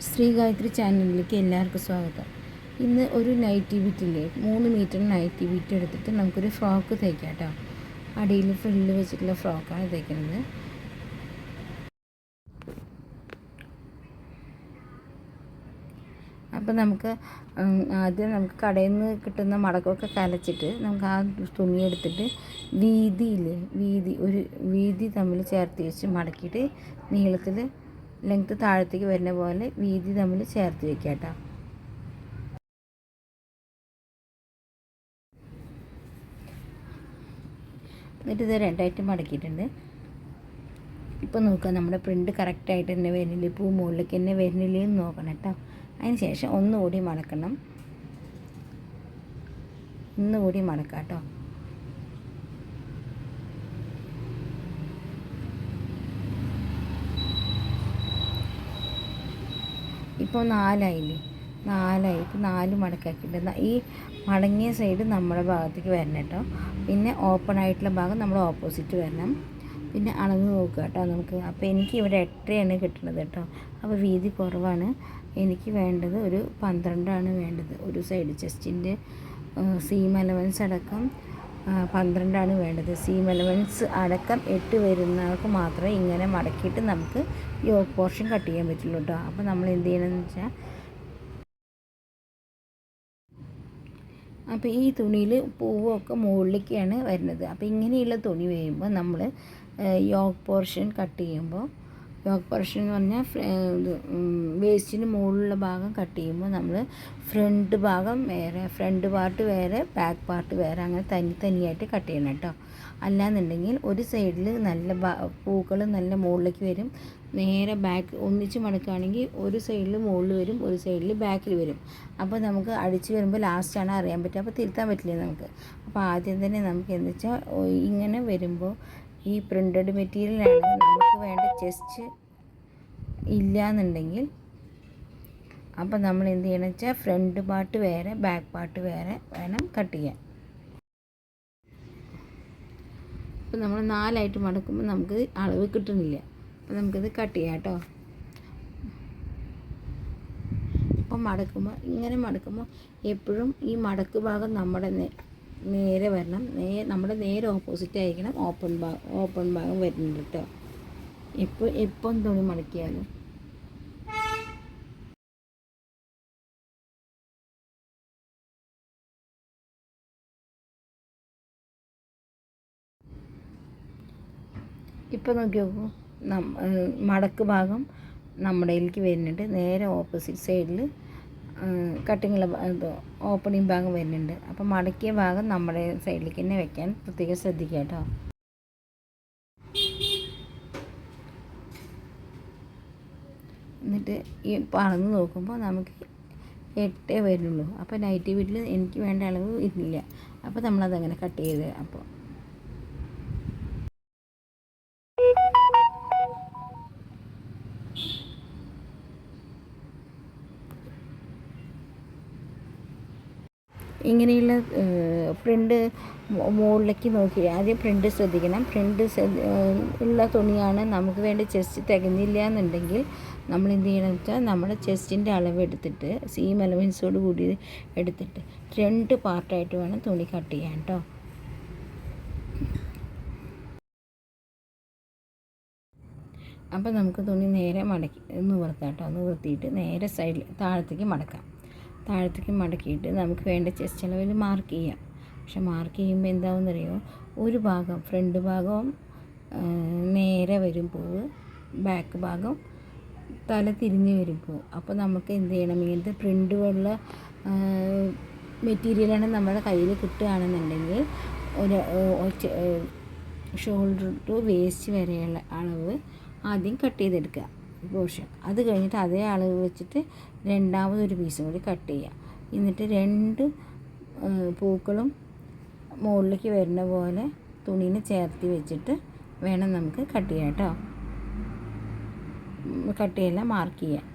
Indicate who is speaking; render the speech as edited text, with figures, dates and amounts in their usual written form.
Speaker 1: ശ്രീ ഗായത്രി ചാനലിലേക്ക് എല്ലാവർക്കും സ്വാഗതം. ഇന്ന് ഒരു നൈറ്റി ബിറ്റില്ലേ 3 മീറ്റർ നൈറ്റി ബിറ്റ് എടുത്തിട്ട് നമുക്കൊരു ഫ്രോക്ക് തയ്ക്കാം കേട്ടോ. അടിയിൽ ഫ്രില്ല് വെച്ചിട്ടുള്ള ഫ്രോക്കാണ് തയ്ക്കുന്നത്. അപ്പോൾ നമുക്ക് ആദ്യം നമുക്ക് കടയിൽ നിന്ന് കിട്ടുന്ന മടക്കമൊക്കെ കലച്ചിട്ട് നമുക്ക് ആ തുണി എടുത്തിട്ട് വീതി തമ്മിൽ ചേർത്ത് വെച്ച് മടക്കിയിട്ട് നീളത്തിൽ ലെങ്ത്ത് താഴത്തേക്ക് വരുന്ന പോലെ വീതി തമ്മിൽ ചേർത്ത് വെക്കുക കേട്ടോ. എന്നിട്ട് ഇത് രണ്ടായിട്ട് മടക്കിയിട്ടുണ്ട്. ഇപ്പോൾ നോക്കുക നമ്മുടെ പ്രിൻ്റ് കറക്റ്റായിട്ട് തന്നെ വരുന്നില്ല, പൂ മുകളിലേക്ക് തന്നെ വരുന്നില്ലേ എന്ന് നോക്കണം കേട്ടോ. അതിന് ശേഷം ഒന്നുകൂടി മടക്കണം, ഒന്നുകൂടി മടക്കാം കേട്ടോ. ഇപ്പോൾ നാലായി. ഇപ്പോൾ 4 മടക്കാക്കിയിട്ട് ഈ മടങ്ങിയ സൈഡ് നമ്മുടെ ഭാഗത്തേക്ക് വരണം കേട്ടോ. പിന്നെ ഓപ്പൺ ആയിട്ടുള്ള ഭാഗം നമ്മുടെ ഓപ്പോസിറ്റ് വരണം. പിന്നെ അളവ് നോക്കുക കേട്ടോ നമുക്ക്. അപ്പോൾ എനിക്ക് ഇവിടെ 8 കിട്ടുന്നത് കേട്ടോ. അപ്പോൾ വീതി കുറവാണ്. എനിക്ക് വേണ്ടത് ഒരു 12 വേണ്ടത്. ഒരു സൈഡ് ചെസ്റ്റിൻ്റെ സീം അലവൻസ് അടക്കം 12 വേണ്ടത്. സീം അലവൻസ് അടക്കം 8 വരുന്നവർക്ക് മാത്രമേ ഇങ്ങനെ മടക്കിയിട്ട് നമുക്ക് യോക്ക് പോർഷൻ കട്ട് ചെയ്യാൻ പറ്റുള്ളൂ കേട്ടോ. അപ്പോൾ നമ്മൾ എന്ത് ചെയ്യണമെന്ന് വെച്ചാൽ, അപ്പോൾ ഈ തുണിയിൽ പൂവൊക്കെ മുകളിലേക്കാണ് വരുന്നത്. അപ്പോൾ ഇങ്ങനെയുള്ള തുണി വരുമ്പോൾ നമ്മൾ യോക്ക് പോർഷൻ കട്ട് ചെയ്യുമ്പോൾ, യോക്ക് പോർഷൻ എന്ന് പറഞ്ഞാൽ വേസ്റ്റിന് മുകളിലുള്ള ഭാഗം കട്ട് ചെയ്യുമ്പോൾ നമ്മൾ ഫ്രണ്ട് ഭാഗം വേറെ, ഫ്രണ്ട് പാർട്ട് വേറെ, ബാക്ക് പാർട്ട് വേറെ, അങ്ങനെ തനിയായിട്ട് കട്ട് ചെയ്യണം കേട്ടോ. അല്ലാന്നുണ്ടെങ്കിൽ ഒരു സൈഡിൽ നല്ല പൂക്കൾ നല്ല മുകളിലേക്ക് വരും, നേരെ ബാക്ക് ഒന്നിച്ച് മടക്കുകയാണെങ്കിൽ ഒരു സൈഡിൽ മുകളിൽ വരും, ഒരു സൈഡിൽ ബാക്കിൽ വരും. അപ്പോൾ നമുക്ക് അടിച്ച് വരുമ്പോൾ ലാസ്റ്റാണ് അറിയാൻ പറ്റുക. അപ്പോൾ തിരുത്താൻ പറ്റില്ല നമുക്ക്. അപ്പോൾ ആദ്യം തന്നെ നമുക്ക് എന്താ വെച്ചാൽ, ഇങ്ങനെ വരുമ്പോൾ ഈ പ്രിൻ്റഡ് മെറ്റീരിയലാണ് നമുക്ക് വേണ്ട ചെസ്റ്റ് ഇല്ലയെന്നുണ്ടെങ്കിൽ, അപ്പോൾ നമ്മൾ എന്ത് ചെയ്യണമെന്ന് വെച്ചാൽ ഫ്രണ്ട് പാർട്ട് വേറെ, ബാക്ക് പാർട്ട് വേറെ വേണം കട്ട് ചെയ്യാൻ. അപ്പോൾ നമ്മൾ 4 മടക്കുമ്പോൾ നമുക്ക് അളവ് കിട്ടുന്നില്ല. അപ്പോൾ നമുക്കിത് കട്ട് ചെയ്യാം കേട്ടോ. അപ്പോൾ ഇങ്ങനെ മടക്കുമ്പോൾ എപ്പോഴും ഈ മടക്ക് ഭാഗം നമ്മുടെ നേരെ വരണം. നമ്മുടെ നേരെ ഓപ്പോസിറ്റ് ആയിരിക്കണം ഓപ്പൺ ഭാഗം വരുന്നുണ്ട് കേട്ടോ. എപ്പം തുണി മടക്കിയാലും. ഇപ്പോൾ നോക്കി നോക്കൂ, മടക്ക് ഭാഗം നമ്മുടെ ഇതിലേക്ക് വരുന്നുണ്ട്. നേരെ ഓപ്പോസിറ്റ് സൈഡിൽ കട്ടിങ്ങുള്ള ഓപ്പണിങ് ഭാഗം വരുന്നുണ്ട്. അപ്പോൾ മടക്കിയ ഭാഗം നമ്മുടെ സൈഡിലേക്ക് തന്നെ വെക്കാൻ പ്രത്യേകം ശ്രദ്ധിക്കുക കേട്ടോ. എന്നിട്ട് ഈ അളന്ന് നോക്കുമ്പോൾ നമുക്ക് 8 വരുന്നുള്ളൂ. അപ്പോൾ നൈറ്റി വീട്ടിൽ എനിക്ക് വേണ്ട അളവ് ഇല്ല. അപ്പോൾ നമ്മളതങ്ങനെ കട്ട് ചെയ്ത്, അപ്പോൾ ഇങ്ങനെയുള്ള പ്രിൻ്റ് മുകളിലേക്ക് നോക്കി ആദ്യം പ്രിൻ്റ് ശ്രദ്ധിക്കണം. പ്രിൻ്റ് ഉള്ള തുണിയാണ് നമുക്ക് വേണ്ട ചെസ്റ്റ് തികഞ്ഞില്ല എന്നുണ്ടെങ്കിൽ നമ്മൾ എന്ത് ചെയ്യണമെന്ന് വെച്ചാൽ, നമ്മുടെ ചെസ്റ്റിൻ്റെ അളവ് എടുത്തിട്ട് സീം അലവൻസോട് കൂടി എടുത്തിട്ട് 2 പാർട്ടായിട്ട് വേണം തുണി കട്ട് ചെയ്യാൻ കേട്ടോ. അപ്പോൾ നമുക്ക് തുണി നേരെ മടക്കി നിവർത്താം കേട്ടോ. നിവർത്തിയിട്ട് നേരെ സൈഡിൽ താഴത്തേക്ക് മടക്കിയിട്ട് നമുക്ക് വേണ്ട ചെസ്റ്റ് അളവിൽ മാർക്ക് ചെയ്യാം. പക്ഷെ മാർക്ക് ചെയ്യുമ്പോൾ എന്താവുമെന്നറിയോ, ഒരു ഭാഗം ഫ്രണ്ട് ഭാഗവും നേരെ വരും പൂവ്, ബാക്ക് ഭാഗം തല തിരിഞ്ഞ് വരും പൂവ്. അപ്പോൾ നമുക്ക് എന്ത് ചെയ്യണം, ഇങ്ങനത്തെ പ്രിൻ്റുള്ള മെറ്റീരിയലാണ് നമ്മുടെ കയ്യിൽ കിട്ടുകയാണെന്നുണ്ടെങ്കിൽ ഷോൾഡർ ടു വേസ്റ്റ് വരെയുള്ള അളവ് ആദ്യം കട്ട് ചെയ്തെടുക്കുക പോർഷൻ. അത് കഴിഞ്ഞിട്ട് അതേ അളവ് വെച്ചിട്ട് രണ്ടാമതൊരു പീസും കൂടി കട്ട് ചെയ്യുക. എന്നിട്ട് 2 പൂക്കളും മുകളിലേക്ക് വരുന്ന പോലെ തുണീനെ ചേർത്ത് വെച്ചിട്ട് വേണം നമുക്ക് കട്ട് ചെയ്യാം കേട്ടോ. കട്ട് ചെയ്യല്ല, മാർക്ക് ചെയ്യാം.